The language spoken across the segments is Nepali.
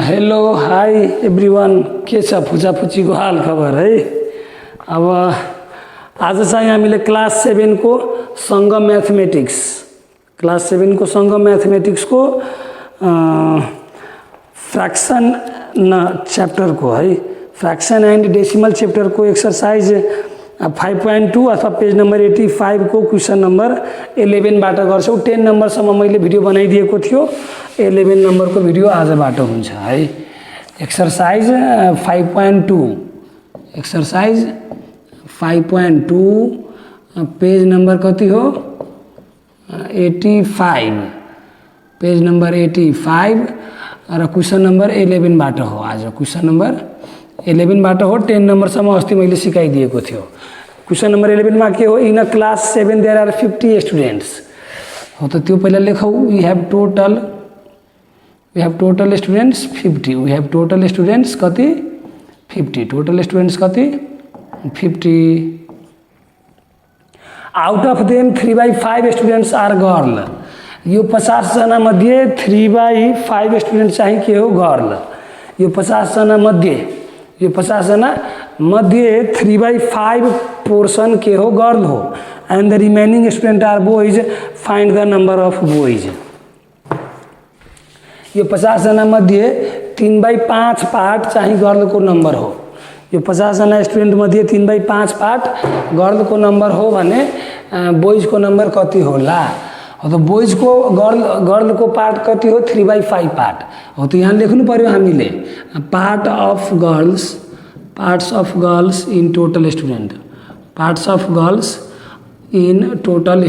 हेलो हाई एभ्रिवान, के छ फुचाफुचीको हाल खबर है। अब आज चाहिँ हामीले क्लास 7 को सङ्गम म्याथमेटिक्स क्लास 7 को सङ्गम म्याथमेटिक्सको फ्र्याक्सन च्याप्टरको है फ्र्याक्सन एन्ड डेसिमल च्याप्टरको एक्सरसाइज 5.2 अथवा पेज नम्बर 85 को क्वेसन नम्बर 11 बाट गर्छौं। 10 नम्बरसम्म मैले भिडियो बनाइदिएको थियो, 11 नम्बरको भिडियो आजबाट हुन्छ है। एक्सरसाइज 5.2 एक्सरसाइज 5.2 पेज नम्बर कति हो 85, पेज नम्बर 85 र क्वेसन नम्बर 11 बाट हो। आज क्वेसन नम्बर 11 बाट हो। 10 नम्बरसम्म अस्ति मैले सिकाइदिएको थियो। क्वेसन नम्बर 11 मा के हो, in a class 7 there are 50 students हो। त त्यो पहिला लेखौ, we have total students 50, we have total students कति 50, टोटल स्टुडेन्ट्स कति 50। Out of them 3/5 students are girl. यो 50 जना मध्ये 3/5 स्टुडेन्ट चाहिँ के हो, गर्ल। यो 50 जना मध्ये 3/5 पोर्सन के हो, गर्ल हो। And the remaining student are boys, find the number of boys. यो 50 जना मध्ये 3/5 पार्ट चाहिँ गर्ल को नंबर हो। यो 50 जना स्टूडेंट मध्ये 3/5 पार्ट गर्ल को नंबर हो भने बॉयज को नंबर कति होला हो। तो बॉयज को गर्ल को पार्ट कति हो 3/5 पार्ट हो। तो यहाँ लेख्नु पर्यो हामीले parts of girls in total student, parts of girls in total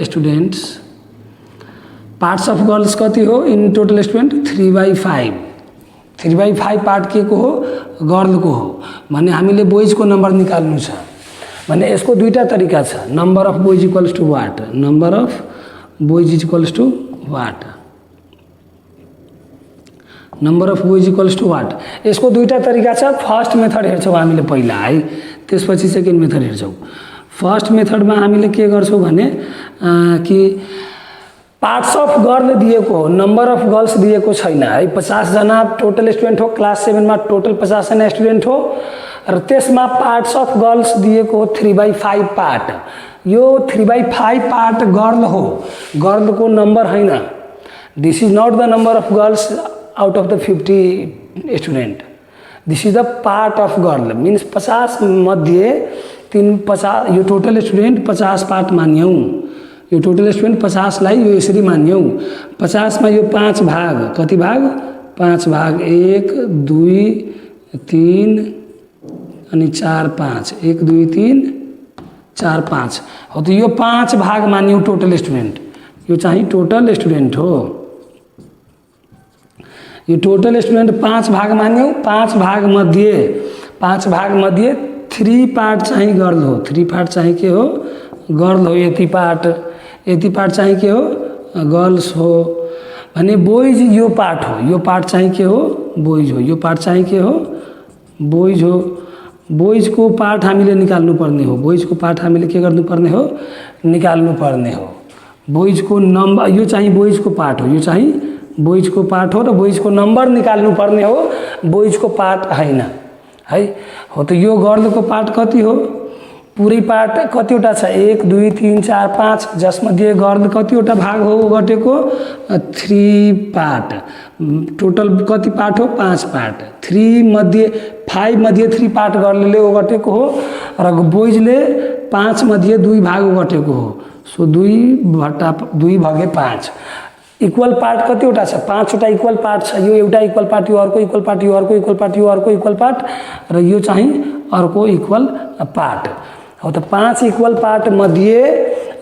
students, parts of girls कति हो इन टोटल स्टूडेंट 3/5, 3/5 पार्ट के को हो, गर्ल को हो भने हामीले बॉयज को नंबर निकाल्नु छ भने यसको दुईटा तरिका छ। Number of boys equals to what, number of boys equals to what, number of boys equals to what. यसको दुईटा तरिका छ। फर्स्ट मेथड हेर्छौं हामीले पहिला है, त्यसपछि सेकेन्ड मेथड हेर्छौं। फर्स्ट मेथडमा हामीले के गर्छौं भने कि पार्ट्स अफ गर्ल दिएको हो, नंबर अफ गर्ल्स दिएको छैन है। 50 जना टोटल स्टुडेन्ट हो, क्लास 7 मा टोटल 50 जना स्टुडेन्ट हो र त्यसमा पार्ट्स अफ गर्ल्स दिएको हो 3/5 पार्ट। यो 3/5 पार्ट गर्ल हो, गर्ल को नंबर हैन। This is not the number of girls out of the 50 student, this is the part of girl. Means 50 मध्ये 50 यो टोटल स्टूडेंट 50 पार्ट मान्यौं। यो टोटल स्टूडेंट 50 लाई यो यसरी मान्यौं। 50 मा यो 5 भाग, कति भाग 5 भाग, 1 2 3 अनि 4 5, 1 2 3 4 5 हो। तो यो 5 भाग मान्यौं टोटल स्टूडेंट, यो चाहिँ टोटल स्टूडेंट हो। यो टोटल स्टूडेंट 5 भाग मान्यौं। 5 भाग मध्ये 3 पार्ट चाहिँ गर्ल हो, 3 पार्ट चाहिँ के हो, गर्ल हो। यति पार्ट चाहिँ के हो, गर्ल्स हो भने बॉयज यो पार्ट हो, यो पार्ट चाहिँ के हो, बॉयज हो। यो पार्ट चाहिँ के हो, बॉयज हो। बॉयज को पार्ट हामीले निकाल्नु पर्ने हो, बॉयज को पार्ट हामीले के गर्नु पर्ने हो, निकाल्नु पर्ने हो। बॉयज को नंबर, यो चाहिँ बॉयज को पार्ट हो, यो चाहिँ बॉयज को पार्ट हो र बॉयज को नंबर निकाल्नु पर्ने हो, बॉयज को पार्ट हैन है हो। तो यो गर्ल को पार्ट कति हो, पुरै पार्ट कतिवटा छ 1 2 3 4 5, जसमध्ये गर्ल कतिवटा भाग हो गटेको 3 पार्ट। टोटल कति पार्ट हो 5 पार्ट। 5 मध्ये 3 पार्ट गर्लले ओगटेको हो र बॉयजले 5 मध्ये 2 भाग ओगटेको हो। सो 2 भागे 5 इक्वल पार्ट कतिवटा छ, 5 वटा इक्वल पार्ट छ। यो एउटा इक्वल पार्ट, यो अर्को इक्वल पार्ट, यो अर्को इक्वल पार्ट, यो अर्को इक्वल पार्ट र यो चाहिँ अर्को इक्वल पार्ट हो। त 5 इक्वल पार्ट मध्ये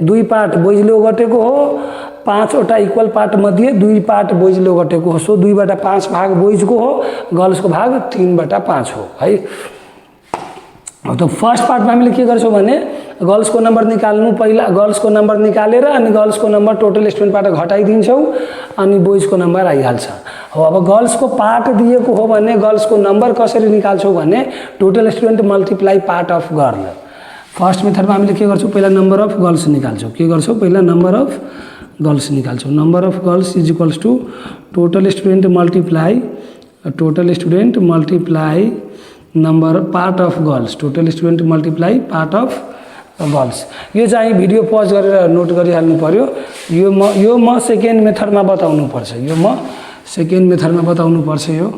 2 पार्ट बॉयजले ओगटेको हो, 5 वटा इक्वल पार्ट मध्ये 2 पार्ट बॉयजले ओगटेको हो। सो 2/5 भाग बॉयज को हो, गर्ल्स को भाग 3/5 हो है। तो फर्स्ट पार्टमा हामीले के गर्छौं भने गर्ल्स को नंबर निकाल्नु, पहिला गर्ल्स को नंबर निकालेर अनि गर्ल्स को नंबर टोटल स्टुडेन्टबाट घटाइदिन्छौं अनि बॉयज को नंबर आइहाल्छ हो। अब गर्ल्स को पार्ट दिएको हो भने गर्ल्स को नंबर कसरी निकाल्छौं भने total student multiply part of girl. First मेथडमा हामीले के गर्छौं, पहिला नंबर अफ गर्ल्स निकाल्छौं। के गर्छौं, पहिला नंबर अफ गर्ल्स निकाल्छौँ। Number of girls is equals to total student multiply number part of girls, total student multiply part of girls. यो चाहिँ भिडियो पज गरेर नोट गरिहाल्नु पर्यो। यो म सेकेन्ड मेथडमा बताउनु पर्छ, यो म सेकेन्ड मेथडमा बताउनु पर्छ। यो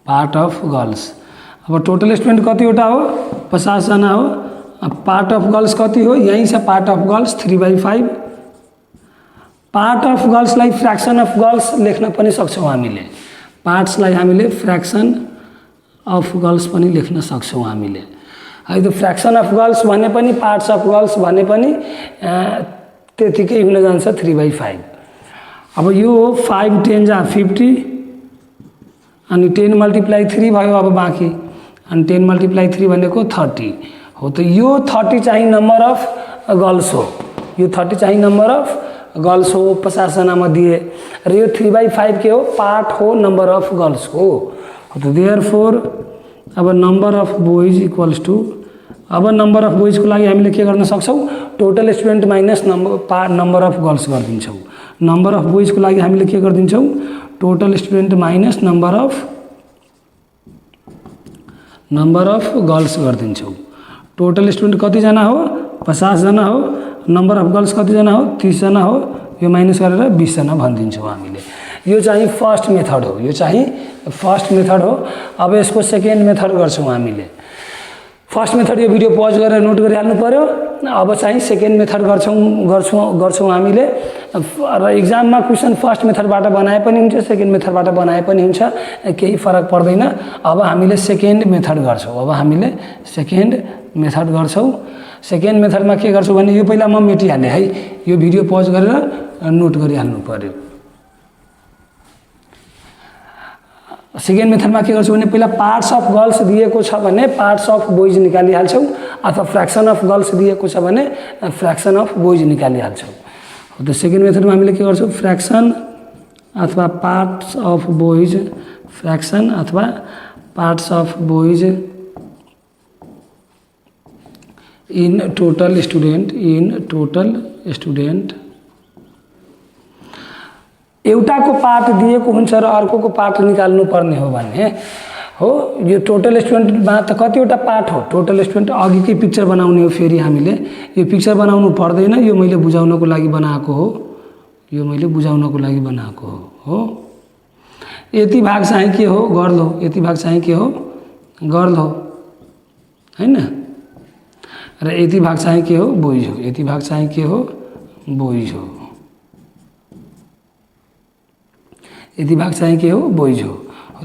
पार्ट अफ गर्ल्स। अब टोटल स्टुडेन्ट कतिवटा हो? 50 जना हो। अब पार्ट अफ गर्ल्स कति हो? यही छ part of girls 3/5। Part of गर्ल्सलाई फ्र्याक्सन अफ गर्ल्स लेख्न पनि सक्छौँ हामीले। पार्ट्सलाई हामीले फ्र्याक्सन अफ गर्ल्स पनि लेख्न सक्छौँ हामीले। है त फ्र्याक्सन अफ गर्ल्स भने पनि पार्ट्स अफ गर्ल्स भने पनि त्यतिकै हुन जान्छ 3/5। अब यो 5 10 जा 50 अनि 10 × 3 भयो। अब बाँकी अनि 10 × 3 भनेको 30 हो। त यो 30 चाहिँ नम्बर अफ गर्ल्स हो, यो 30 चाहिँ नम्बर अफ गर्ल्स हो 50 जना मध्ये। र यो 3/5 के हो? पार्ट हो नम्बर अफ गर्ल्स को। तो देयरफोर अब number of boys equals to, अब नम्बर अफ बोइज को लागि हामीले के गर्न सक्छौं? Total student minus number of girls गरिदिन्छौं। नम्बर अफ बोइज को लागि हामीले के गरिदिन्छौं? Total student minus number of girls गरिदिन्छौं। टोटल स्टुडेन्ट कति जना हो? 50 जना हो। नम्बर अफ गर्ल्स कति जना हो? 30 जना हो। यो माइनस गरेर 20 जना भनिदिन्छौं हामीले। यो चाहिँ फर्स्ट मेथड हो, यो चाहिँ फर्स्ट मेथड हो। अब यसको सेकेन्ड मेथड गर्छौं हामीले। फर्स्ट मेथड यो भिडियो पज गरेर नोट गरिहाल्नु पर्यो। अब चाहिँ सेकेन्ड मेथड गर्छौं हामीले। र एक्जाममा क्वेशन फर्स्ट मेथडबाट बनाए पनि हुन्छ, सेकेन्ड मेथडबाट बनाए पनि हुन्छ, केही फरक पर्दैन। अब हामीले सेकेन्ड मेथड गर्छौं। अब हामीले सेकेन्ड मेथड गर्छौं। सेकेन्ड मेथडमा के गर्छौं भने यो पहिला म मेटिहाले है, यो भिडियो पज गरेर नोट गरिहाल्नु पर्यो। सेकेन्ड मेथडमा के गर्छौं भने पहिला पार्ट्स अफ गर्ल्स दिएको छ भने पार्ट्स अफ बोइज निकालिहाल्छौं, अथवा फ्र्याक्सन अफ गर्ल्स दिएको छ भने फ्र्याक्सन अफ बोइज निकालिहाल्छौं। तो सेकेन्ड मेथडमा हामीले के गर्छौं? फ्र्याक्सन अथवा पार्ट्स अफ बोइज, फ्र्याक्सन अथवा parts of boys in total student एउटाको पार्ट दिएको हुन्छ र अर्कोको पार्ट निकाल्नु पर्ने हो भने हो। यो टोटल स्टुडेन्टमा त कतिवटा पार्ट हो? टोटल स्टुडेन्ट अघिकै पिक्चर बनाउने हो। फेरि हामीले यो पिक्चर बनाउनु पर्दैन, यो मैले बुझाउनको लागि बनाएको हो, यो मैले बुझाउनको लागि बनाएको हो। यति भाग चाहिँ के हो? गर्ल हो। यति भाग चाहिँ के हो? गर्ल हो, हैन। र यति भाग चाहिँ के हो? बोइज हो। यति भाग चाहिँ के हो? बोइज हो। यति भाग चाहिँ के हो? बोइज हो।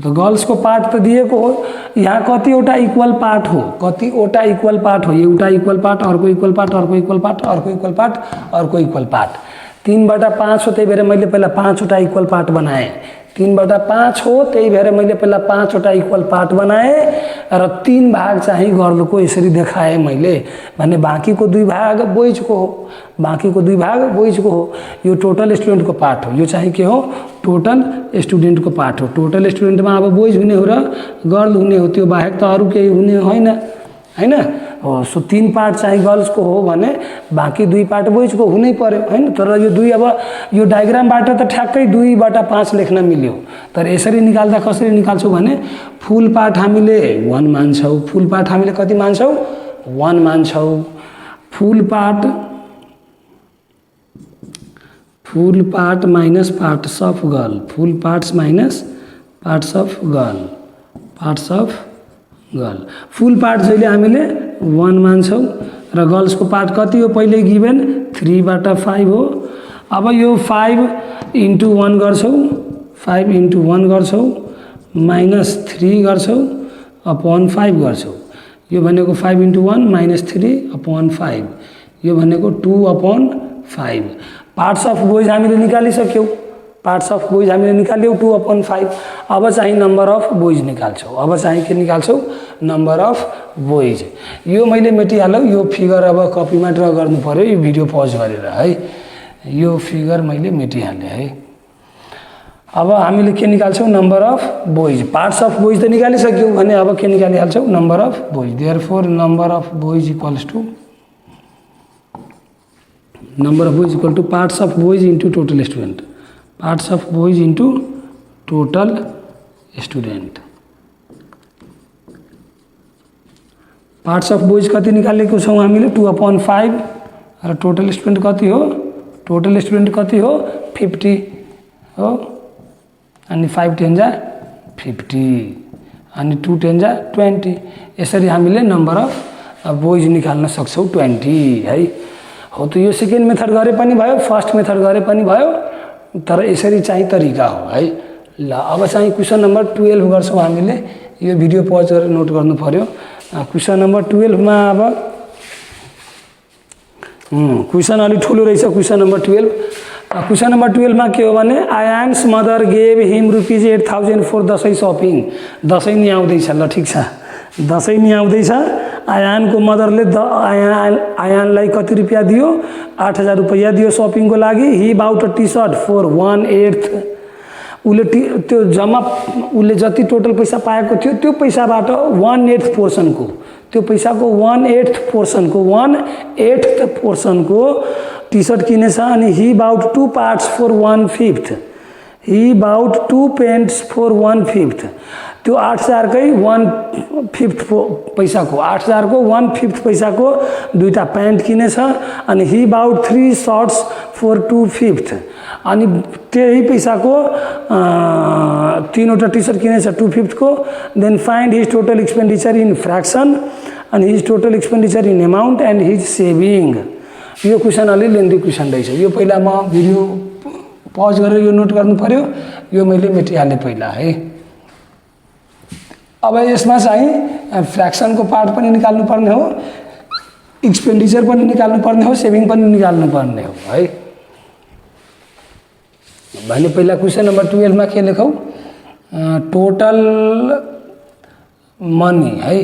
तो गर्ल्स को पार्ट त दिएको हो। यहाँ कतिवटा इक्वल पार्ट हो? कतिवटा इक्वल पार्ट हो? एउटा इक्वल पार्ट, अर्को इक्वल पार्ट, अर्को इक्वल पार्ट, अर्को इक्वल पार्ट, अर्को इक्वल पार्ट। 3/5 हो, त्यही भएर मैले पहिला 5वटा इक्वल पार्ट बनाएँ। 3/5 हो, त्यही भएर मैले पहिला 5वटा इक्वल पार्ट बनाएँ र 3 भाग चाहिँ गर्लको यसरी देखाएँ मैले भने बाँकीको 2 भाग बोइजको हो, बाँकीको 2 भाग बोइजको हो। यो टोटल स्टुडेन्टको पार्ट हो। यो चाहिँ के हो? टोटल स्टुडेन्टको पार्ट हो। टोटल स्टुडेन्टमा अब बोइज हुने हो र गर्ल हुने हो, त्यो बाहेक त अरू केही हुने होइन, हैन हो। सो 3 पार्ट चाहिँ गर्ल्सको हो भने बाँकी 2 पार्ट बोइजको हुनै पर्यो, हैन। तर यो 2 अब यो डायग्रामबाट त ठ्याक्कै 2/5 लेख्न मिल्यो। तर यसरी निकाल्दा कसरी निकाल्छौँ भने फुल पार्ट हामीले 1 मान्छौँ। फुल पार्ट हामीले कति मान्छौँ? 1 मान्छौँ। Full part minus parts of girl, full parts minus parts of girl, parts of girl. Full part जहिले हामीले 1 मान्छौँ र गर्ल्सको पार्ट कति हो? पहिले गिभन 3/5 हो। अब यो 5 × 1 गर्छौँ, 5 × 1 गर्छौँ, -3 गर्छौँ अपॉन 5 गर्छौँ। यो भनेको 5 × 1 -3 अपॉन 5, यो भनेको 2/5। पार्ट्स अफ बोइज हामीले निकालिसक्यौँ। पार्ट्स अफ बोइज हामीले निकाल्यौँ 2/5। अब चाहिँ नम्बर अफ बोइज निकाल्छौँ। अब चाहिँ के निकाल्छौँ? Number of boys. यो मैले मेटिहालौँ। यो फिगर अब कपीमा ड्र गर्नु पर्यो, यो भिडियो पज गरेर है। यो फिगर मैले मेटिहालेँ है। अब हामीले के निकाल्छौँ? Number of boys. Parts of boys त निकालिसक्यौँ भने अब के निकालिहाल्छौँ? Number of boys. Therefore number of boys equals to number of boys equal to parts of boys into total student, parts of boys into total student. Parts of boys कति निकालेको छौँ हामीले 2/5 र टोटल स्टुडेन्ट कति हो, टोटल स्टुडेन्ट कति हो 50 हो, अनि 5 10 जा 50 अनि 2 10 जा 20। यसरी हामीले नम्बर अफ बोइज निकाल्न सक्छौँ 20 है। हो त यो सेकेन्ड मेथड गरे पनि भयो, फर्स्ट मेथड गरे पनि भयो, तर यसरी चाहिँ तरिका हो है। ल अब चाहिँ क्वेसन नम्बर 12 गर्छौँ हामीले। यो भिडियो पज गरेर नोट गर्नु पर्यो। क्वेसन नम्बर 12 मा अब क्वेसन अलि ठुलो रहेछ। क्वेसन नम्बर 12, क्वेसन नम्बर 12 मा के हो भने Ayaan's mother gave him ₹8,000 for Dashain shopping. Dashain नि आउँदैछ, ल ठिक छ, दसैँ नि आउँदैछ। आयानको मदरले आयानलाई कति रुपियाँ दियो, 8,000 रुपियाँ दियो सपिङको लागि। He bought a T shirt for 1/8। उसले त्यो जम्मा उसले जति टोटल पैसा पाएको थियो त्यो पैसाबाट 1/8 पोर्सनको, त्यो पैसाको 1/8 पोर्सनको टी सर्ट किनेछ। अनि he bought 2 parts for 1/5, he bought 2 pants for 1/5। त्यो 8,000 कै 1/5 पैसाको, 8,000 को 1/5 पैसाको दुईटा प्यान्ट किनेछ। अनि ही बाउट 3 सर्ट्स फर 2/5। अनि त्यही पैसाको 3वटा टी सर्ट किनेछ 2/5 को। Then find his total expenditure in fraction अनि his total expenditure in amount and his saving. यो क्वेसन अलि लेन्दी क्वेसन रहेछ। यो पहिला म भिडियो पज गरेर यो नोट गर्नु पर्यो। यो मैले मेटिहालेँ पहिला है। अब यसमा चाहिँ फ्र्याक्सनको पार्ट पनि निकाल्नु पर्ने हो, एक्सपेन्डिचर पनि निकाल्नु पर्ने हो, सेभिङ पनि निकाल्नु पर्ने हो है। भने पहिला क्वेसन नम्बर 12 मा के लेखौँ, टोटल मनी है।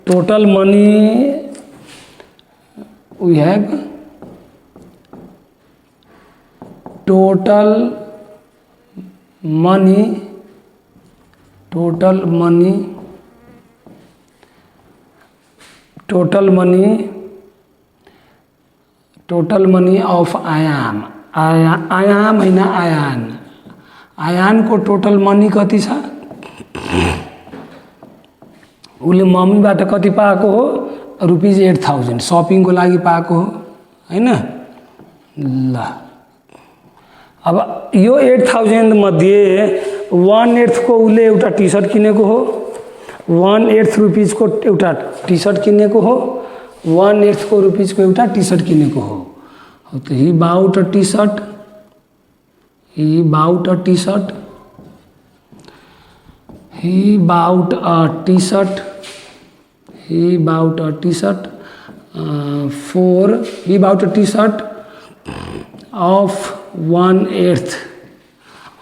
Total money we have total money of Ayaan, Ayam होइन आयान, आयानको टोटल मनी कति छ। उसले मम्मीबाट कति पाएको हो, ₹8,000 सपिङको लागि पाएको हो हैन। ल अब यो 8,000 मध्ये 1/8 को उसले एउटा टी सर्ट किनेको हो, 1/8 रुपीज को एउटा टी सर्ट किनेको हो, 1/8 को रुपीज को एउटा टी सर्ट किनेको हो। तो he bought a T shirt, he bought a t-shirt, he bought a t-shirt, he bought a t-shirt for, he bought a t-shirt of 1/8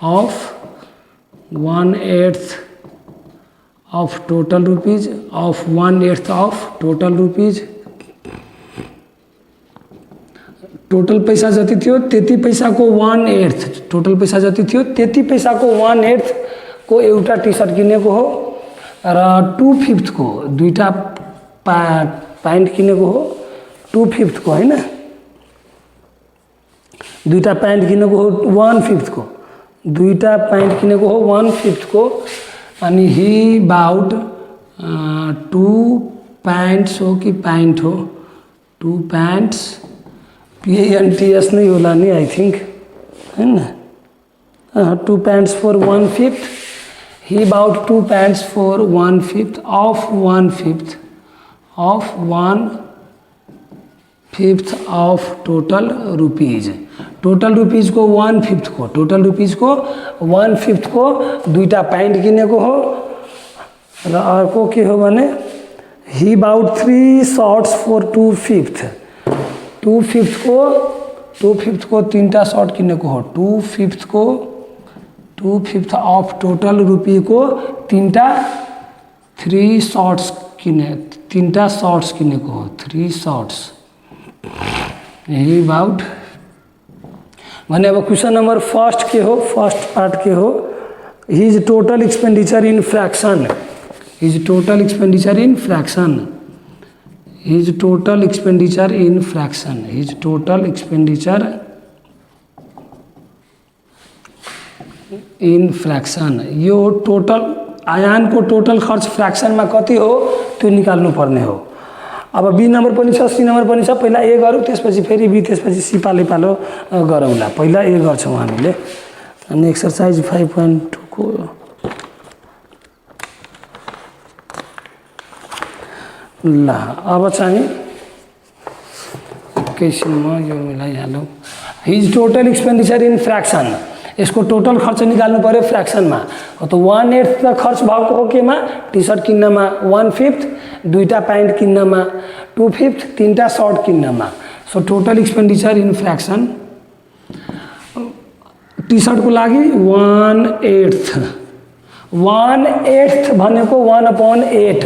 of 1/8 of total rupees, of 1/8 of total rupees। Total पैसा जति थियो त्यति पैसाको 1/8, टोटल पैसा जति थियो त्यति पैसाको 1/8 को एउटा टी सर्ट किनेको हो र 2/5 को दुईटा प्यान्ट किनेको हो, 2/5 को हैन, दुईटा प्यान्ट किनेको हो 1/5 को, दुईटा प्यान्ट किनेको हो 1/5 को। अनि ही बाउट 2 प्यान्ट्स हो कि प्यान्ट हो, 2 प्यान्ट्स PANTS नहीं होला नि आई थिंक हैन। 2 pants for 1/5, he bought 2 pants for 1/5 of 1/5 of 1/5 of total rupees. Total rupees को 1/5 को, टोटल रुपीज को 1/5 को दुईटा पैंट किनेको हो र अर्को के हो भने ही बाउट 3 शर्ट्स फॉर 2/5, 2/5 को 3टा शर्ट किनेको हो, 2/5 ऑफ टोटल रुपी को 3 शर्ट्स किनेको हो, 3 शर्ट्स। यही बाउट भने अब क्वेश्चन नंबर फर्स्ट के हो, फर्स्ट पार्ट के हो, his total expenditure in fraction, his total expenditure in fraction, his total expenditure in fraction, his total expenditure in fraction. यो टोटल आयानको टोटल खर्च फ्रैक्शनमा कति हो त्यो निकाल्नु पर्ने हो। अब बी नम्बर पनि छ, सी नम्बर पनि छ। पहिला ए गरौँ, त्यसपछि फेरि बी, त्यसपछि सी पालो पालो गरौँला। पहिला ए गर्छौँ हामीले। अनि एक्सरसाइज 5.2 को ल अब चाहिँ एकैछिनमा यो मिलाइहालौँ। हिज टोटल एक्सपेन्डिचर इन फ्रैक्शन, यसको टोटल खर्च निकाल्नु पर्यो फ्रैक्शनमा। हो त 1/8 त खर्च भएको हो केमा, टी सर्ट किन्नमा, 1/5 दुईटा प्यान्ट किन्नमा, 2/5 तीनटा सर्ट किन्नमा। So total expenditure in fraction T सर्टको लागि 1/8, 1/8 भनेको 1/8,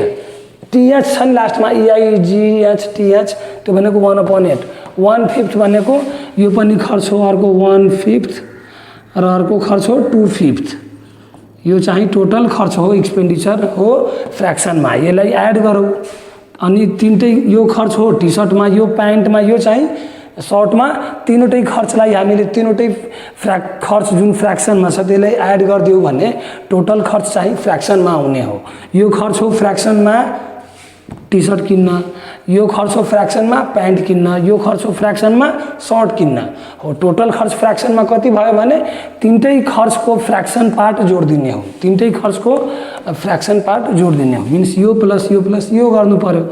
टीएच छ नि लास्टमा, EIGHTH, त्यो भनेको 1/8। 1/5 भनेको यो पनि खर्च हो, अर्को 1/5 र अर्को खर्च हो 2/5। यो चाहिँ टोटल खर्च हो, एक्सपेन्डिचर हो फ्रैक्शनमा। यसलाई एड गरौँ अनि तीनटै यो खर्च हो टी सर्टमा, यो प्यान्टमा, यो चाहिँ सर्टमा। तीनवटै खर्चलाई हामीले तीनवटै खर्च जुन फ्रैक्शनमा छ त्यसलाई एड गरिदियो भने टोटल खर्च चाहिँ फ्रैक्शनमा आउने हो। यो खर्च हो फ्रैक्शनमा टी सर्ट किन्न, यो खर्च हो फ्रैक्शनमा प्यान्ट किन्न, यो खर्च हो फ्रैक्शनमा सर्ट किन्न हो। टोटल खर्च फ्रैक्शनमा कति भयो भने तीनटै खर्चको फ्रैक्शन पार्ट जोडिदिने हो, तीनटै खर्चको फ्रैक्शन पार्ट जोडिदिने हो। मिन्स यो प्लस यो गर्नु पर्यो।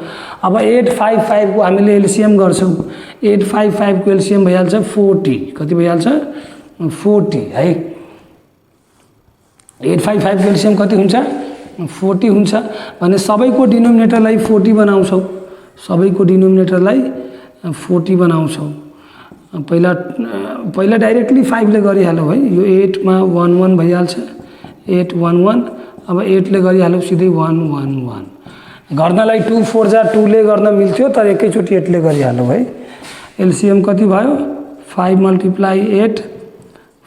अब 855 को हामीले एलसीएम गर्छौँ। 855 को एलसीएम भइहाल्छ 40, कति भइहाल्छ 40 है। 855 को एलसीएम कति हुन्छ 40 हुन्छ भने सबैको डिनोमिनेटरलाई 40 बनाउँछौँ, सबैको डिनोमिनेटरलाई 40 बनाउँछौँ। पहिला डाइरेक्टली 5 ले गरिहालौँ है। यो 8 मा 1 1 भइहाल्छ, 8 1 1। अब 8 ले गरिहालौँ सिधै 1 1 1। गर्नलाई 2 4 जा 2 ले गर्न मिल्थ्यो, तर एकैचोटि 8 ले गरिहालौँ है। एलसीएम कति भयो 5 × 8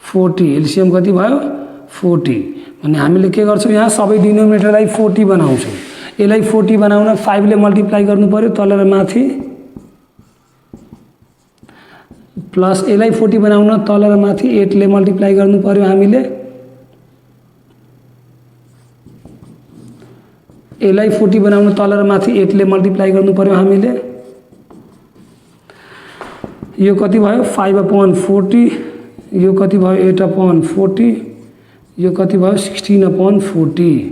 40, एलसीएम कति भयो 40। भने हामीले के गर्छौँ यहाँ सबै डिनोमिनेटरलाई 40 बनाउँछौँ। यसलाई 40 बनाउन 5 ले मल्टिप्लाई गर्नु पर्यो तल र माथि, प्लस यसलाई 40 बनाउन तल र माथि 8 ले मल्टिप्लाई गर्नु पर्यो हामीले। यसलाई 40 बनाउन तल र माथि 8 ले मल्टिप्लाई गर्नु पर्यो हामीले। यो कति भयो 5/40, यो कति भयो 8/40, यो कति भयो 16/40।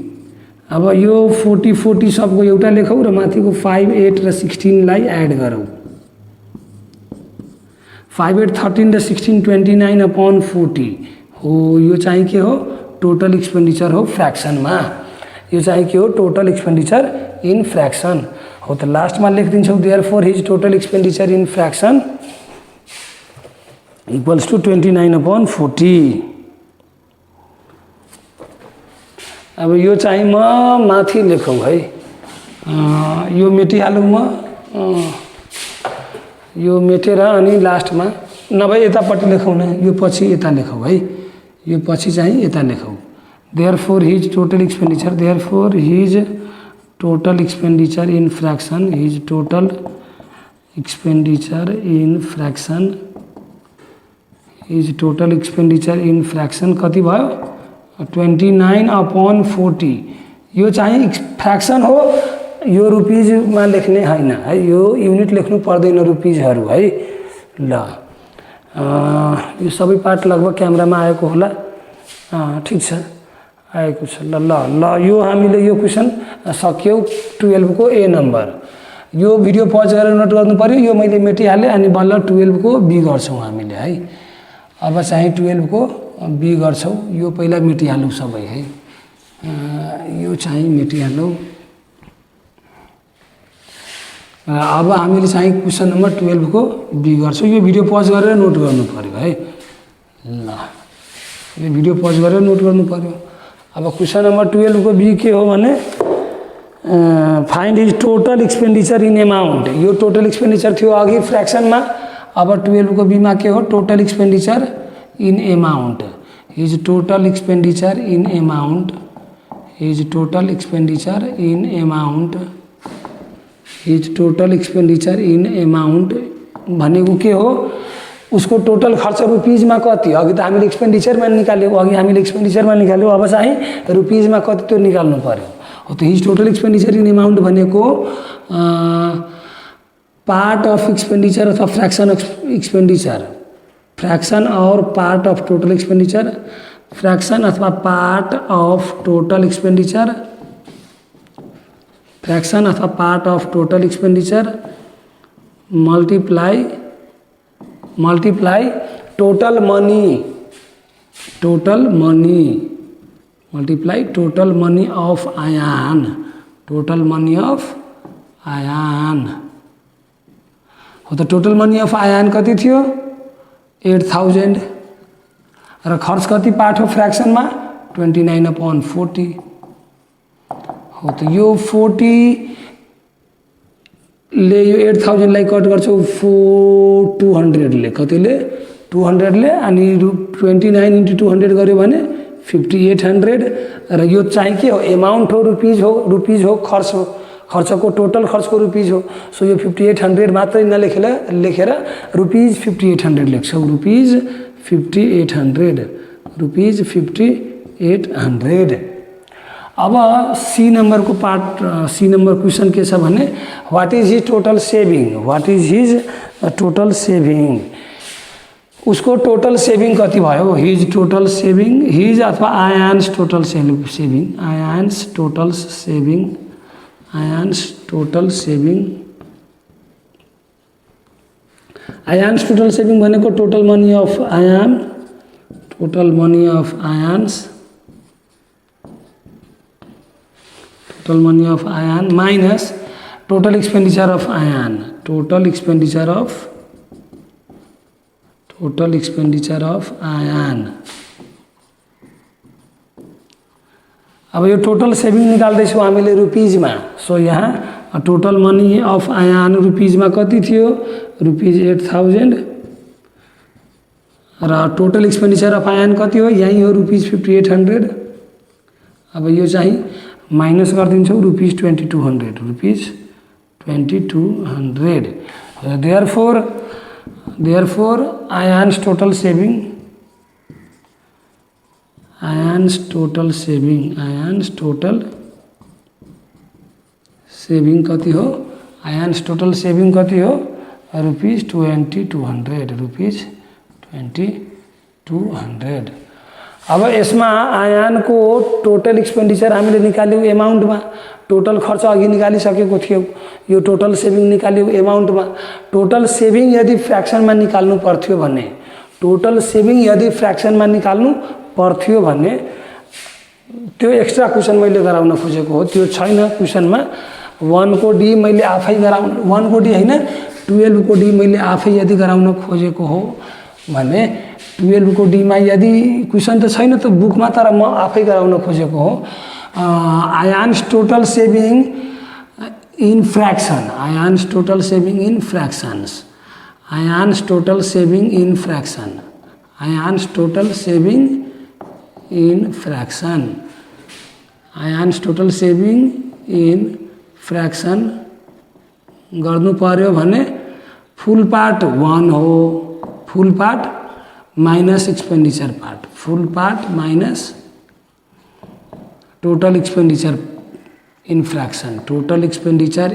अब यो 40 40 सबको एउटा लेखौँ र माथिको 5 8 र 16 लाई एड गरौँ। 5 8 13 र 16 29/40 हो। यो चाहिँ के हो टोटल एक्सपेन्डिचर हो फ्रैक्शनमा। यो चाहिँ के हो टोटल एक्सपेन्डिचर इन फ्रैक्शन हो। त लास्टमा लेखिदिन्छौँ therefore his total expenditure in fraction equals to 29/40। अब यो चाहिँ म माथि लेखौँ है, यो मेटिहालौँ म, यो मेटेर अनि लास्टमा नभए यतापट्टि लेखौँ न, यो पछि यता लेखौँ है, यो पछि चाहिँ यता लेखौँ। Therefore his total expenditure, therefore his total expenditure in fraction, his total expenditure in fraction, his total expenditure in fraction कति भयो 29/40। यो चाहिँ फ्रैक्शन हो, यो रुपीजमा लेख्ने हैन है, यो युनिट लेख्नु पर्दैन रुपीजहरू है। ल यो सबै पार्ट लगभग क्यामेरामा आएको होला, ठीक छ आएको छ। ल ल ल यो हामीले यो क्वेसन सक्यौँ 12 को ए नम्बर। यो भिडियो पज गरेर नोट गर्नु पर्यो। यो मैले मेटिहालेँ अनि बल्ल 12 को बी गर्छौँ हामीले है। अब चाहिँ 12 को बी गर्छौँ। यो पहिला मेटिहालौँ सबै है, यो चाहिँ मेटिहालौँ। अब हामीले चाहिँ क्वेसन नम्बर 12 को बी गर्छौँ। यो भिडियो पज गरेर नोट गर्नु पर्यो है। ल यो भिडियो पज गरेर नोट गर्नु पर्यो। अब क्वेसन नम्बर 12 को बी के हो भने find his total expenditure in amount. यो टोटल एक्सपेन्डिचर थियो अघि फ्रैक्शनमा। अब 12 को बीमा के हो total expenditure in amount. His total expenditure in amount, his total expenditure in amount his total expenditure in amount भनेको के हो, उसको टोटल खर्च रुपिजमा कति, अघि त हामीले एक्सपेन्डिचरमा निकाल्यौँ, अब चाहिँ रुपिजमा कति त्यो निकाल्नु पर्यो हो। त his total expenditure in amount भनेको पार्ट अफ एक्सपेन्डिचर अथवा फ्र्याक्सन अफ एक्सपेन्डिचर, फ्र्याक्सन और part of total expenditure, fraction अथवा part of total expenditure, fraction अथवा part of total expenditure multiply total money, multiply total money of Ayaan, हो। त टोटल मनी अफ आयान कति थियो 8000 र खर्च कति पार्ट हो फ्र्याक्सनमा 29/40 हो। त यो 40 ले यो 8000 लाई कट गर्छौ 200 ले, कतिले 200 ले, अनि 29 × 200 गर्यो भने 5800 र यो चाहिँ के हो एमाउन्ट हो, रुपिज हो, खर्चको टोटल खर्चको रुपिज हो। सो यो 5800 मात्रै लेखेर रुपिज 5800 लेख्छौ, रुपिज 5800। अब सी नंबरको पार्ट, सी नंबर क्वेसन के छ भने what is his total saving, उसको टोटल सेभिङ कति भयो, हिज टोटल सेभिङ, हिज अथवा Ayaan's total saving, Ayaan's total saving भनेको total money of Ayaan, minus total expenditure of Ayaan, total expenditure of Ayaan. अब यो टोटल सेभिङ निकाल्दैछौँ हामीले रुपिजमा। सो यहाँ टोटल मनी अफ आयान रुपिजमा कति थियो, रुपिज 8000 र टोटल एक्सपेन्डिचर अफ आयान कति हो, यही हो रुपिज 5800। अब यो चाहिँ माइनस गरिदिन्छौँ रुपिज 2200, therefore आयान्स टोटल सेभिङ कति हो, रुपिज 2200। अब यसमा आयानको टोटल एक्सपेन्डिचर हामीले निकाल्यौँ एमाउन्टमा, टोटल खर्च अघि निकालिसकेको थियो, यो टोटल सेभिङ निकाल्यौँ एमाउन्टमा। टोटल सेभिङ यदि फ्र्याक्सनमा निकाल्नु पर्थ्यो भने त्यो एक्स्ट्रा क्वेसन मैले गराउन खोजेको हो, त्यो छैन क्वेसनमा। 1 को डी मैले आफै गराउन, 1 को डी होइन 12 को डी मैले आफै यदि गराउन खोजेको हो भने 12 को डी मा यदि क्वेसन त छैन त बुकमा, तर म आफै गराउन खोजेको हो। Ayaan's total saving in fraction, Ayaan's total saving in fraction, Ayaan's total saving in fraction गर्नु पर्यो भने फुल पार्ट 1 हो, full part minus expenditure part, full part minus total expenditure in fraction, total expenditure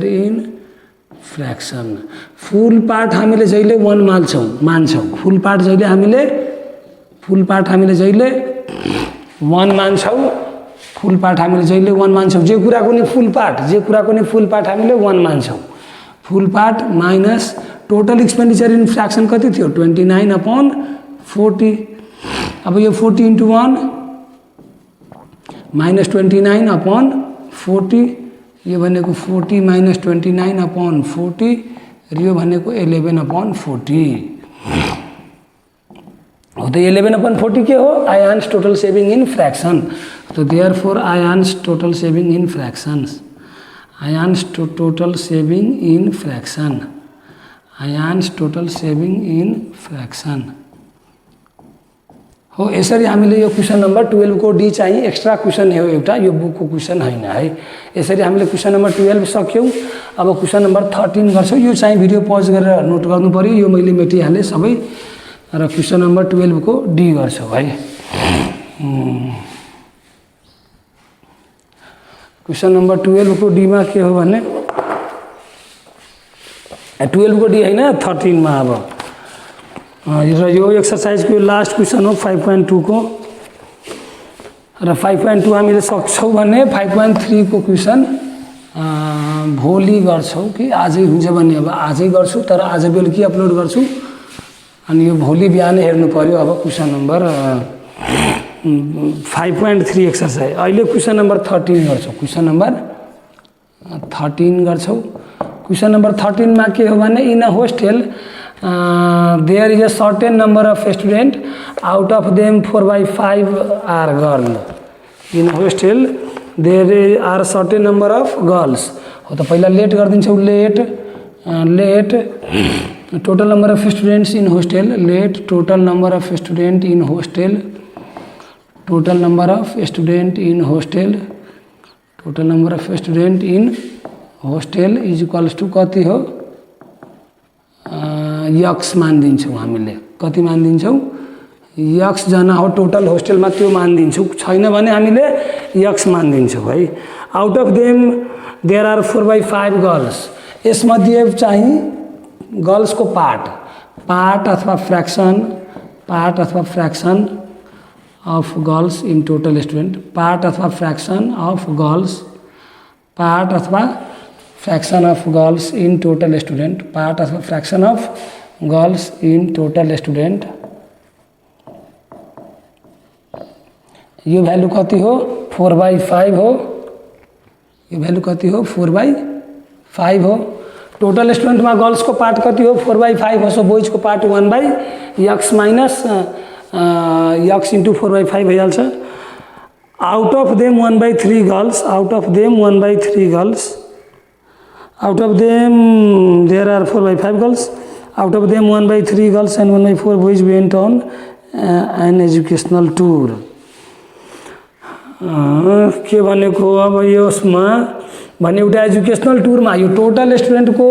in fraction. Full part हामीले जहिले 1 मान्छौँ, फुल पार्ट जहिले हामीले 1 मान्छौँ, जे कुराको नि फुल पार्ट हामीले 1 मान्छौँ। Full part minus total expenditure in fraction कति थियो 29/40। अब यो 40 × 1 माइनस 29/40, यो भनेको 40 माइनस 29/40 र यो भनेको 11/40 हो। त 11/40 के हो, Ayaan's total saving in fraction. त therefore Ayaan's total saving in fractions, Ayaan's total saving in fraction, Ayaan's total saving in fraction हो। यसरी हामीले यो क्वेसन नम्बर 12 को डी चाहिँ एक्स्ट्रा क्वेसन हो एउटा, यो बुकको क्वेसन होइन है। यसरी हामीले क्वेसन नम्बर 12 सक्यौँ। अब क्वेसन नम्बर 13 गर्छौँ। यो चाहिँ भिडियो पज गरेर नोट गर्नु पर्यो, यो मैले मेटिहालेँ सबै। र क्वेसन नम्बर 12 को डी गर्छौँ है। क्वेसन नम्बर 12 को डीमा के हो भने 12 को डी होइन 13 मा अब र यो एक्सरसाइजको लास्ट क्वेसन हो 5.2 को। र 5.2 हामीले सक्छौँ भने 5.3 को क्वेसन भोलि गर्छौँ कि आजै हुन्छ भने अब आजै गर्छु, तर आज बेलुकी अपलोड गर्छु। अनि यो भोलि बिहानै हेर्नु पर्यो। अब क्वेसन नम्बर 5.3 एक्सरसाइज। अहिले क्वेसन नम्बर 13 गर्छौँ। क्वेसन नम्बर 13 गर्छौँ। क्वेसन नम्बर 13 मा के हो भने in a hostel there is a certain number of student, out of them 4/5 are girl. In hostel there are certain number of girls. हो त पहिला लेट गरिदिन्छौँ। Let total number of students in hostel. Let total number of student in hostel. Total number of student in hostel. Total number of student in hostel is equals to कति हो, यक्स मानिदिन्छौँ हामीले। कति मानिदिन्छौँ, यक्स जना हो टोटल होस्टेलमा, त्यो मानिदिन्छौँ। छैन भने हामीले यक्स मानिदिन्छौँ है। Out of them there are 4/5 girls. यसमध्ये चाहिँ गर्ल्सको पार्ट अथवा fraction of girls in total student. Part अथवा फ्र्याक्सन अफ गर्ल्स। पार्ट अथवा fraction of girls in total student. Part अथवा fraction of girls in total student. यो भ्यालु कति हो, 4/5 हो। यो भ्यालु कति हो, 4/5 हो। टोटल स्टुडेन्टमा गर्ल्सको पार्ट कति हो, 4/5 हो। सो बोइजको part 1/x minus x into 4/5 भइहाल्छ। Out of them 1/3 girls. Out of them 1/3 girls. Out of them there are 4/5 girls. Out of them 1/3 girls and 1/4 boys went on an educational tour. के भनेको अब यसमा भने एउटा एजुकेसनल टुरमा यो टोटल स्टुडेन्टको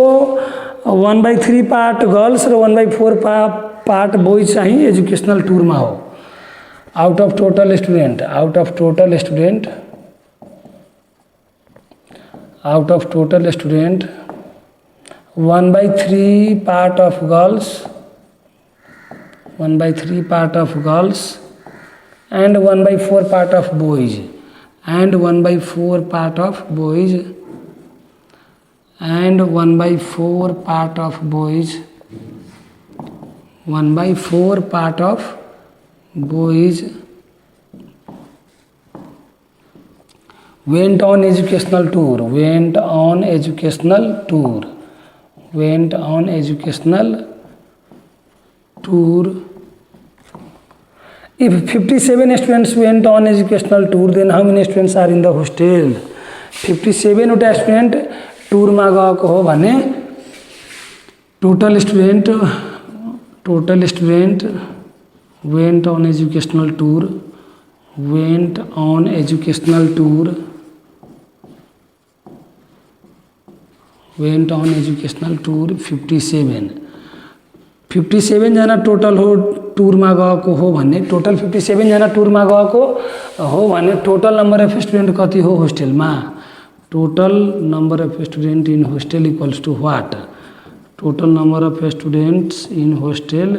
1/3 पार्ट गर्ल्स र 1/4 पार्ट बोइज चाहिँ एजुकेसनल टुरमा हो। Out of total student. Out of total student. Out of total student 1/3 part of girls. 1/3 part of girls and 1/4 part of boys. And 1/4 part of boys. And 1/4 part of boys. 1/4 part of boys went on educational tour. Went on educational tour. Went on educational tour. If 57 students went on educational tour, then how many students are in the hostel? 57 वटा स्टुडेन्ट टुरमा गएको हो भने total student went on educational tour. Went on educational tour. Went on educational tour 57. 57 जना टोटल हो टुरमा गएको हो भने टोटल 57 जना टुरमा गएको हो भने टोटल नम्बर अफ स्टुडेन्ट कति हो होस्टेलमा। Total number of student in hostel equals to what. Total number of students in hostel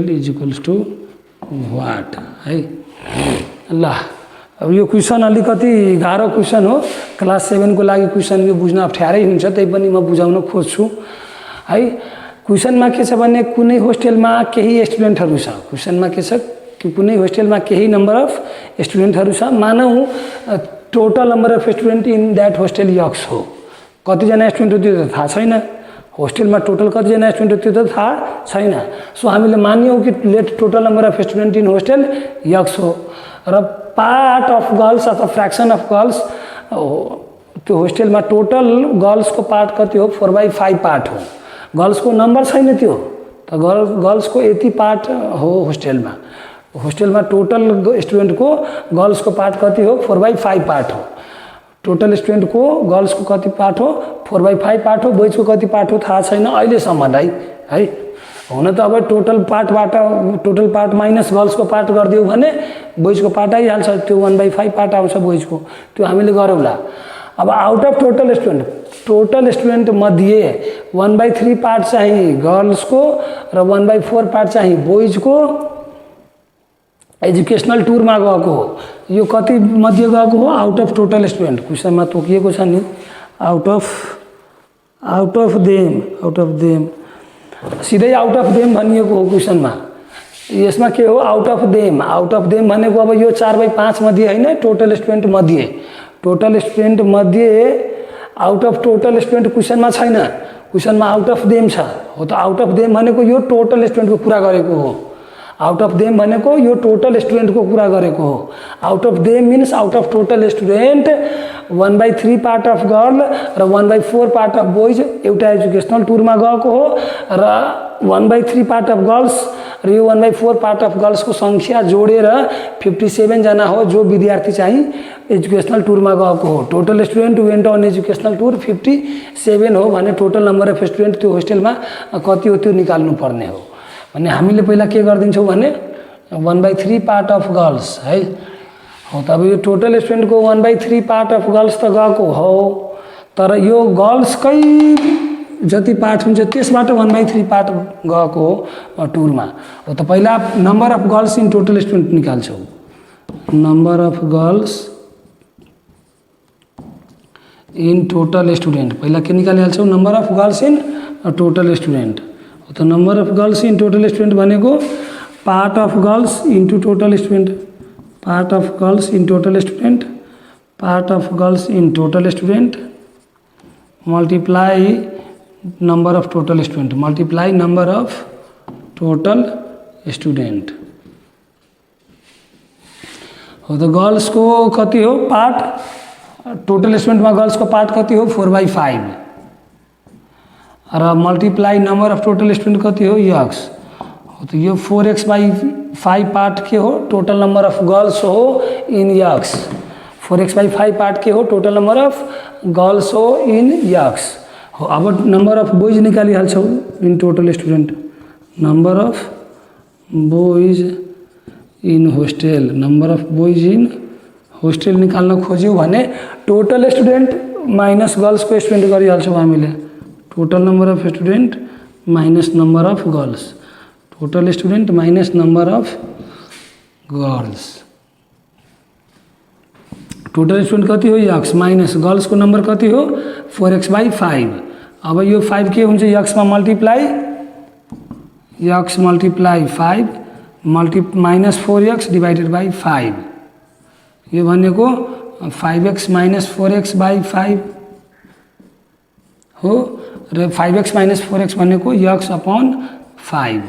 is equals to what है। ल अब यो क्वेसन अलिकति गाह्रो क्वेसन हो। क्लास 7 को लागि क्वेसन यो बुझ्न अप्ठ्यारै हुन्छ, त्यही पनि म बुझाउन खोज्छु है। क्वेसनमा के छ भने कुनै होस्टेलमा केही स्टुडेन्टहरू छ। क्वेसनमा के छ कि कुनै होस्टेलमा केही नम्बर अफ स्टुडेन्टहरू छ। मानौँ total number of student in that hostel x हो। कतिजना स्टुडेन्ट हो त्यो त थाहा छैन। होस्टेलमा टोटल कतिजना स्टुडेन्ट हो त्यो त थाहा छैन। सो हामीले मान्यौँ कि late total number of student in hostel x हो र पार्ट अफ गर्ल्स अथवा फ्र्याक्सन अफ गर्ल्स त्यो होस्टेलमा टोटल गर्ल्सको पार्ट कति हो, 4/5 पार्ट हो। गर्ल्सको नम्बर छैन, त्यो तो गर्ल्स को यति पार्ट हो होस्टेल में टोटल स्टूडेंट को गर्ल्स को पार्ट कति हो 4/5 पार्ट हो। टोटल स्टूडेंट को गर्ल्स को कति पार्ट हो 4/5 पार्ट हो। बोइज को कति पार्ट हो थाहा छैन अहिलेसम्मलाई है। हुन त अब टोटल पार्ट माइनस गर्ल्स को पार्ट गरिदियो भने बोइज को पार्ट आइहाल्छ, त्यो 1/5 पार्ट आउँछ बोइज को, त्यो हामीले गरौँला। अब आउट अफ टोटल स्टूडेंट मध्ये 1/3 पार्ट चाहिँ गर्ल्स को र 1/4 पार्ट चाहिँ बोइज को एजुकेशनल टूर में गएको हो। यो कति मध्ये गएको हो out of total student question में तोकिएको छ नि आउट अफ देम सीधै आउट अफ देम भनिएको हो क्वेश्चन में। यसमा के हो आउट अफ देम भनेको अब यो 4/5 मध्ये हैन टोटल स्टूडेंट मध्ये out of total student question में छैन, क्वेश्चन में आउट अफ देम छ हो। त आउट अफ देम भनेको यो टोटल स्टूडेंट को कुरा गरेको हो। आउट अफ देम भनेको यो टोटल स्टूडेंट को कुरा गरेको हो। Out of them means out of total student 1/3 part of girl र 1/4 पार्ट अफ बोइज एउटा एजुकेशनल टूर में गएको हो र 1/3 पार्ट अफ गर्ल्स र यो 1/4 पार्ट अफ गर्ल्स को संख्या जोडेर 57 जना हो जो विद्यार्थी चाहिँ एजुकेशनल टूर में गएको हो। Total student went on educational tour 57 हो भने टोटल नंबर अफ स्टूडेंट त्यो होस्टेल में कति हो त्यो निकाल्नु पर्ने हो। भने हामीले पहिला के गर्दिन्छौँ भने 1/3 पार्ट अफ गर्ल्स है हो। तब यो टोटल स्टूडेंट को 1/3 पार्ट अफ गर्ल्स त गएको हो, तर यो गर्ल्स कै जति पार्ट हुन्छ त्यसबाट 1/3 पार्ट गएको हो टूर में हो। त पहिला number of girls in total student निकाल्छौँ। Number of girls in total student पहिला के निकालिहाल्छौँ number of girls in total student. तो number of girls in total student भनेको part of girls into total student, part of girls in total student, part of girls in total student multiply number of total student, multiply number of total student हो। तो गर्ल्स को कति हो पार्ट टोटल स्टूडेंट में गर्ल्स को पार्ट कति हो 4/5 र multiply number of total student कति हो x हो। तो यो 4x/5 पार्ट के हो टोटल नंबर अफ गर्ल्स हो इन x। 4x/5 पार्ट के हो टोटल नंबर अफ गर्ल्स हो इन x हो। अब नंबर अफ बोइज निकालिहाल्छौँ in total student, number of boys in hostel, number of boys in hostel निकाल्न खोज्यौँ भने टोटल स्टूडेंट माइनस गर्ल्स को स्टूडेंट गरिहाल्छौँ हामीले। Total number of student minus number of girls, total student minus number of girls. Total student कति हो x माइनस गर्ल्स को नंबर कति हो 4x/5। अब यो 5 के हुन्छ x में multiply x multiply 5 minus 4x divided by 5 यो भनेको 5x माइनस 4x/5 हो र 5x माइनस 4x भनेको x अपॉन 5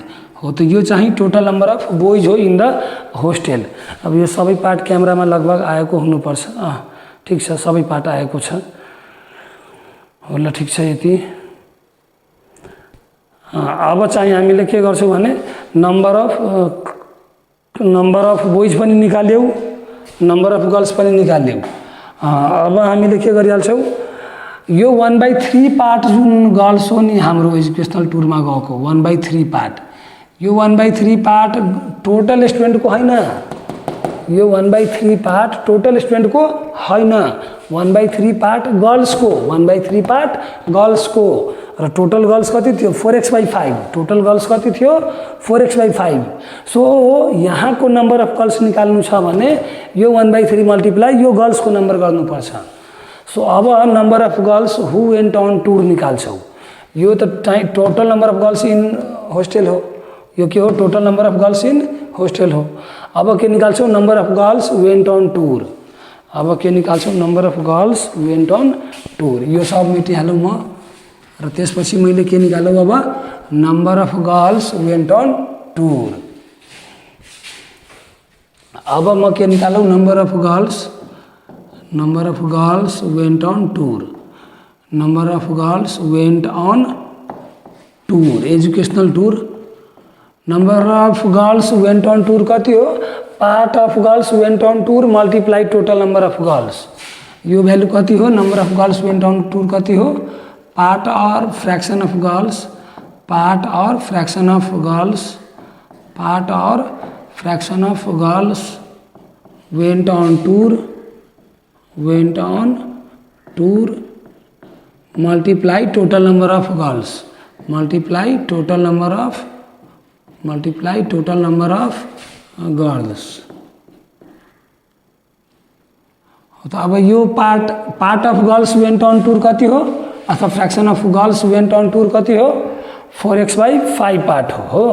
हो। तो यो चाहिँ टोटल नंबर अफ बोइज हो इन द होस्टेल। अब यो सबै पार्ट कैमरा में लगभग आएको हुनुपर्छ। ठीक छ सबै पार्ट आएको छ होला, ठीक छ यति। अब चाहिँ हामीले के गर्छौँ भने नंबर अफ बोइज पनि निकाल्यौँ, नंबर अफ गर्ल्स पनि निकाल्यौँ। अब हामीले के गरिहाल्छौँ यो 1/3 पार्ट जुन गर्ल्स हो नि हाम्रो एजुकेशनल टूर में गएको 1/3 पार्ट, यो 1/3 पार्ट टोटल स्टूडेंट को हैन, यो 1/3 पार्ट टोटल स्टूडेंट को हैन, 1/3 पार्ट गर्ल्स को, 1/3 पार्ट गर्ल्स को र टोटल गर्ल्स कति थियो 4x/5, टोटल गर्ल्स कति थियो 4x/5। सो यहाँ को नंबर अफ गर्ल्स निकाल्नु छ भने यो 1/3 मल्टीप्लाई यो गर्ल्स को नंबर गर्नुपर्छ। सो अब number of girls who went on tour निकाल्छौँ। यो त total number of girls in hostel हो, यो के हो total number of girls in hostel हो। अब के निकाल्छौँ number of girls went on tour. अब के निकाल्छौँ number of girls went on tour. यो सब मेटिहालौँ म र त्यसपछि मैले के निकालौँ अब number of girls went on tour. अब म के निकालौँ number of girls went on tour, number of girls went on tour educational tour number of girls went on tour कति हो part of girls went on tour multiply total number of girls यो भ्यालु कति हो number of girls went on tour कति हो पार्ट और फ्रैक्शन अफ गर्ल्स पार्ट और फ्रैक्शन अफ गर्ल्स पार्ट और fraction of girls went on tour multiply total number of girls multiply total number of girls. तो अब यो part of girls went on tour कति हो अथवा fraction of girls went on tour कति हो 4x/5 पार्ट हो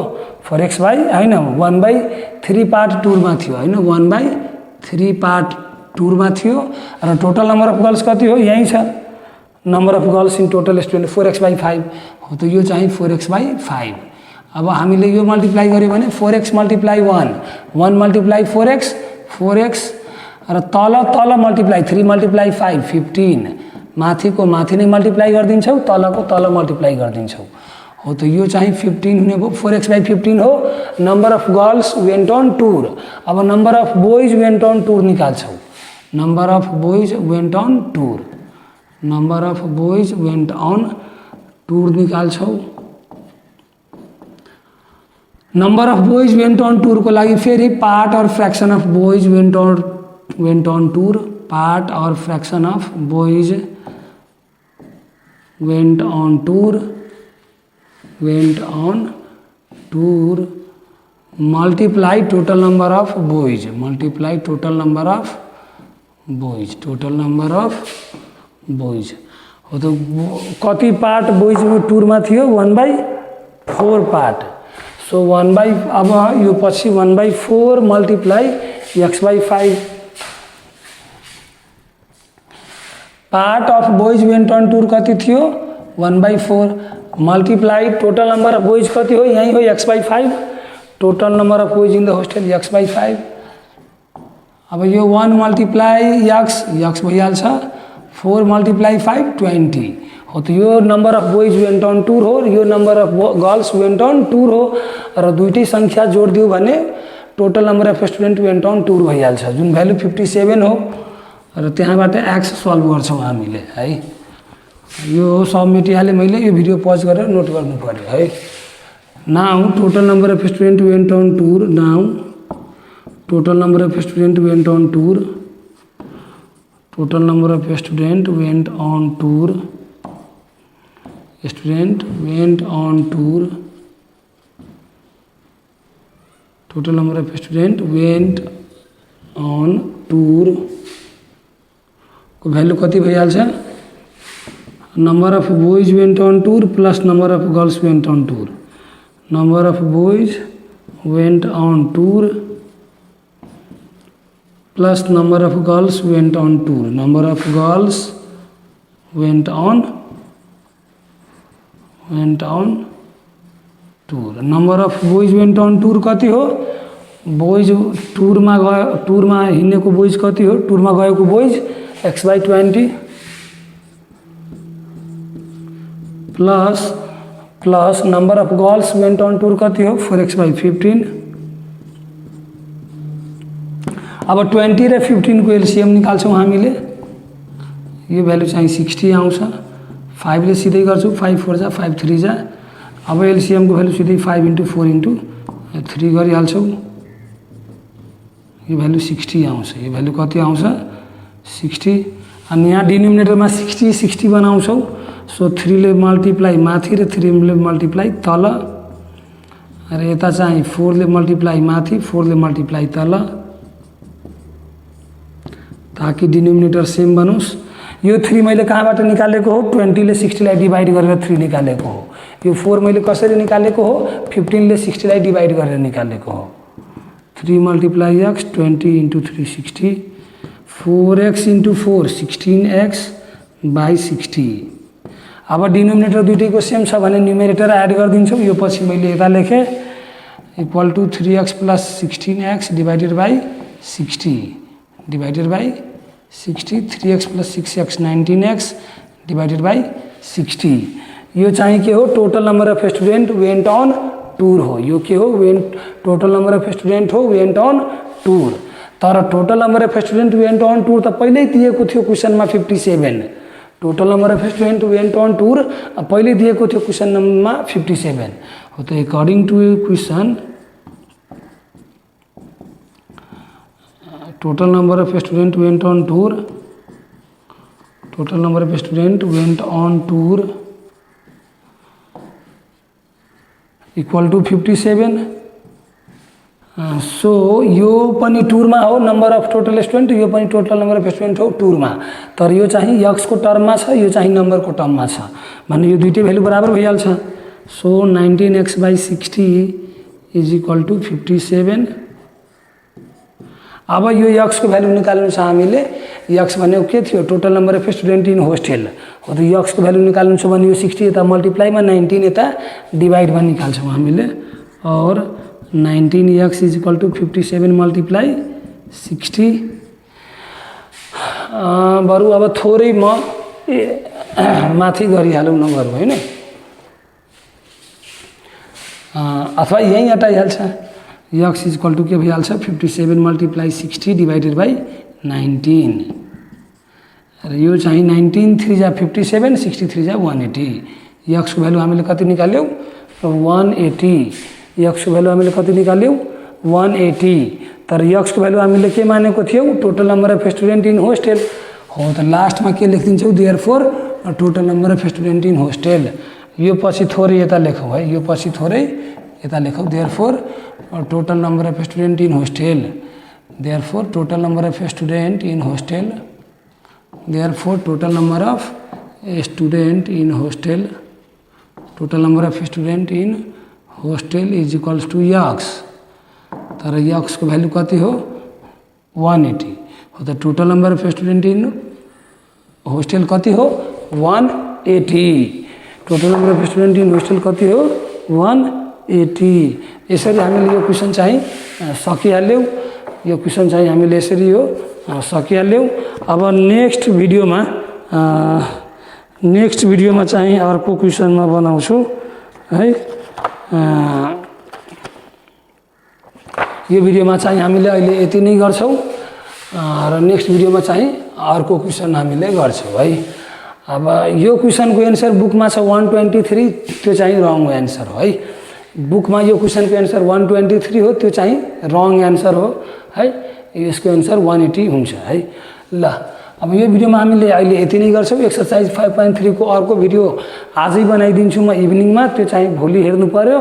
4x होइन 1/3 पार्ट टुरमा थियो होइन 1/3 पार्ट टुरमा थियो र टोटल नंबर अफ गर्ल्स कति हो यही छ number of girls in total student 4x/5 हो त यो चाहिँ 4x/5। अब हामीले यो मल्टिप्लाई गर्यो भने 4x मल्टिप्लाई 1 मल्टिप्लाई 4x र तल मल्टिप्लाई 3 मल्टिप्लाई 5 15 माथिको माथि नै मल्टिप्लाई गरिदिन्छौ तलको तल मल्टिप्लाई गरिदिन्छौ हो त यो चाहिँ 15 हुने भयो 4x/15 हो number of girls went on tour. अब number of boys went on tour निकाल्छौ number of boys went on tour number of boys went on tour निकाल्छौ number of boys went on tour को लागि फेरि पार्ट और fraction of boys went on tour part और fraction of boys went on tour multiply total number of boys multiply total number boys हो तो कति पार्ट बोइज टुरमा थियो 1/4 पार्ट सो 1 अब यो पछि 1/4 multiply x/5 part of boys went on tour कति थियो 1/4 multiply total number of boys कति हो यही हो x/5 total number of boys in the hostel x/5। अब यो 1 मल्टिप्लाई x भइहाल्छ 4 मल्टिप्लाई 5 20 हो तो यो number of boys went on tour हो यो number of girls went on tour हो र दुईटै संख्या जोडिदियो भने total number of student went on tour भइहाल्छ जुन भ्यालु 57 हो र त्यहाँबाट x सल्भ गर्छौँ हामीले है। यो सब मेटिहालेँ मैले यो भिडियो पज गरेर नोट गर्नु पर्यो है। Now total number of student went on tour now total number of student went on tour total number of student went on tour student went on tour total number of student went on tour को भ्यालु कति भइहाल्छ number of boys went on tour plus number of girls went on tour number of boys went on tour plus number of girls went on tour number of girls went on tour number of boys went on tour कति हो बोइज टुरमा हिँडेको बोइज कति हो टुरमा गएको boys x/20 plus number of girls went on tour कति हो 4x/15 अब 20 र 15 को एलसीएम निकाल्छौँ हामीले यो भ्यालु चाहिँ 60 आउँछ 5 ले सिधै गर्छु 5 4 जा 5 3 जा अब एलसीएम को भ्यालु सिधै 5 × 4 × 3 गरिहाल्छौँ यो भ्यालु 60 आउँछ यो भ्यालु कति आउँछ 60 अनि यहाँ डिनोमिनेटरमा 60 बनाउँछौँ सो 3 ले मल्टिप्लाई माथि र 3 ले मल्टिप्लाई तल र यता चाहिँ 4 ले मल्टिप्लाई माथि 4 ले मल्टिप्लाई तल ताकि डिनोमिनेटर सेम बनोस्। यो 3 मैले कहाँबाट निकालेको हो 20 ले 60 लाई डिवाइड गरेर 3 निकालेको हो यो 4 मैले कसरी निकालेको हो 15 ले 60 लाई डिवाइड गरेर निकालेको हो 3 मल्टिप्लाई x 20 × 3 60 4x × 4 16x/60 अब डिनोमिनेटर दुईटैको सेम छ भने न्युमेरेटर एड गरिदिन्छौँ यो पछि मैले यता लेखेँ equal to 3x + 16x divided by 60 3x + 6x 19x divided by 60 यो चाहिँ के हो total number of student went on tour हो, यो के हो went, total number of student हो वेन्ट अन टुर। तर total number of student went on tour त पहिल्यै दिएको थियो क्वेसनमा 57। Total number of student went on tour पहिल्यै दिएको थियो क्वेसन नम्बरमा 57 हो। त according to question total number of student went on tour, total number of student went on tour equal to 57। So यो पनि टुरमा हो नम्बर अफ टोटल स्टुडेन्ट, यो पनि टोटल नम्बर अफ स्टुडेन्ट हो टुरमा, तर यो चाहिँ यक्सको टर्ममा छ, यो चाहिँ नम्बरको टर्ममा छ भने यो दुईटै भ्यालु बराबर भइहाल्छ। So 19x/60 is equal to 57। अब यो यक्सको भ्यालु निकाल्नु छ हामीले, यक्स भनेको के थियो total number of student in hostel हो। त यक्सको भ्यालु निकाल्नु छ भने यो 60 यता मल्टिप्लाईमा 19 यता डिभाइडमा निकाल्छौँ हामीले, और 19x is equal to 57 multiply 60। बरु अब थोरै म माथि गरिहालौँ नगरौँ होइन, अथवा यहीँ हटाइहाल्छ। x इज इक्वल टू के भइहाल्छ 57 मल्टिप्लाई 60 डिवाइडेड बाई 19, र यो चाहिँ 19 3 जा 57 63 जा 180। x को भ्यालु हामीले कति निकाल्यौँ 180, x को भ्यालु हामीले कति निकाल्यौँ 180। तर x को भ्यालु हामीले के मानेको थियौँ total number of student in hostel हो। त लास्टमा के लेखिदिन्छौँ therefore total number of student in hostel. यो पछि थोरै यता लेखौँ है, यो पछि थोरै यता लेखौँ therefore total number of student in hostel, therefore total number of student in hostel, therefore total number of student in hostel, total number of student in hostel is equals to x. तर यक्स को भ्यालु कति हो 180 हो। त total number of student in hostel कति हो 180, total number of student in hostel कति हो 180। यसरी हामीले यो क्वेसन चाहिँ सकिहाल्यौँ, यो क्वेसन चाहिँ हामीले यसरी यो सकिहाल्यौँ। अब नेक्स्ट भिडियोमा चाहिँ अर्को क्वेसनमा बनाउँछु है। यो भिडियोमा चाहिँ हामीले अहिले यति नै गर्छौँ, र नेक्स्ट भिडियोमा चाहिँ अर्को क्वेसन हामीले गर्छौँ है। अब यो क्वेसनको एन्सर बुकमा छ 123, त्यो चाहिँ रङ एन्सर हो है। बुकमा यो क्वेसनको एन्सर 123 हो, त्यो चाहिँ रङ एन्सर हो है। यसको एन्सर 180 हुन्छ है। ल अब यो भिडियोमा हामीले अहिले यति नै गर्छौँ। एक्सरसाइज 5.3 को अर्को भिडियो आजै बनाइदिन्छु म इभिनिङमा, त्यो चाहिँ भोलि हेर्नु पर्यो,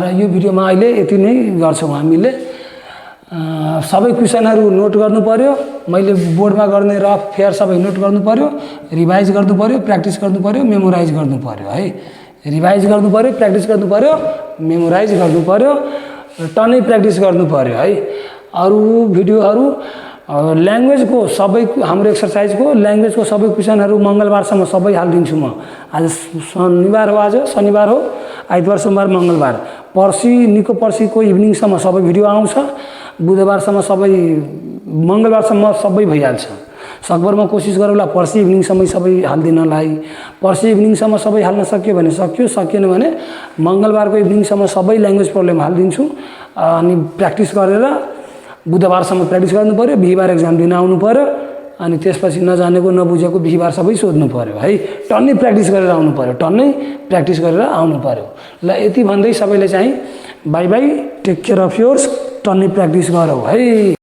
र यो भिडियोमा अहिले यति नै गर्छौँ हामीले। सबै क्वेसनहरू नोट गर्नु पर्यो, मैले बोर्डमा गर्ने रफ फेयर सबै नोट गर्नु पर्यो, रिभाइज गर्नु पर्यो, प्र्याक्टिस गर्नु पर्यो, मेमोराइज गर्नु पर्यो है। रिभाइज गर्नु पर्यो, प्र्याक्टिस गर्नु पर्यो, मेमोराइज गर्नु पर्यो, टनै प्र्याक्टिस गर्नु पर्यो है। अरू भिडियोहरू ल्याङ्ग्वेजको सबै हाम्रो एक्सरसाइजको ल्याङ्ग्वेजको सबै क्वेसनहरू मङ्गलबारसम्म सबै हालिदिन्छु म। आज शनिबार हो, आज शनिबार हो, आइतबार सोमबार मङ्गलबार, पर्सि निको पर्सिको इभिनिङसम्म सबै भिडियो आउँछ, बुधबारसम्म सबै मङ्गलबारसम्म सबै भइहाल्छ। सकभर म कोसिस गरौँला पर्सि इभिनिङसम्म सबै हालिदिनलाई। पर्सि इभिनिङसम्म सबै हाल्न सक्यो भने सक्यो, सकिएन भने मङ्गलबारको इभिनिङसम्म सबै ल्याङ्ग्वेज प्रब्लम हालिदिन्छु। अनि प्र्याक्टिस गरेर बुधबारसम्म प्र्याक्टिस गर्नु पर्यो, बिहिबार एक्जाम दिन आउनु पर्यो, अनि त्यसपछि नजानेको नबुझेको बिहिबार सबै सोध्नु पर्यो है। टन्नै प्र्याक्टिस गरेर आउनु पर्यो, टन्नै प्र्याक्टिस गरेर आउनु पर्यो। ल यति भन्दै सबैले चाहिँ bye bye, take care of yours, टन्नै प्र्याक्टिस गरौँ है।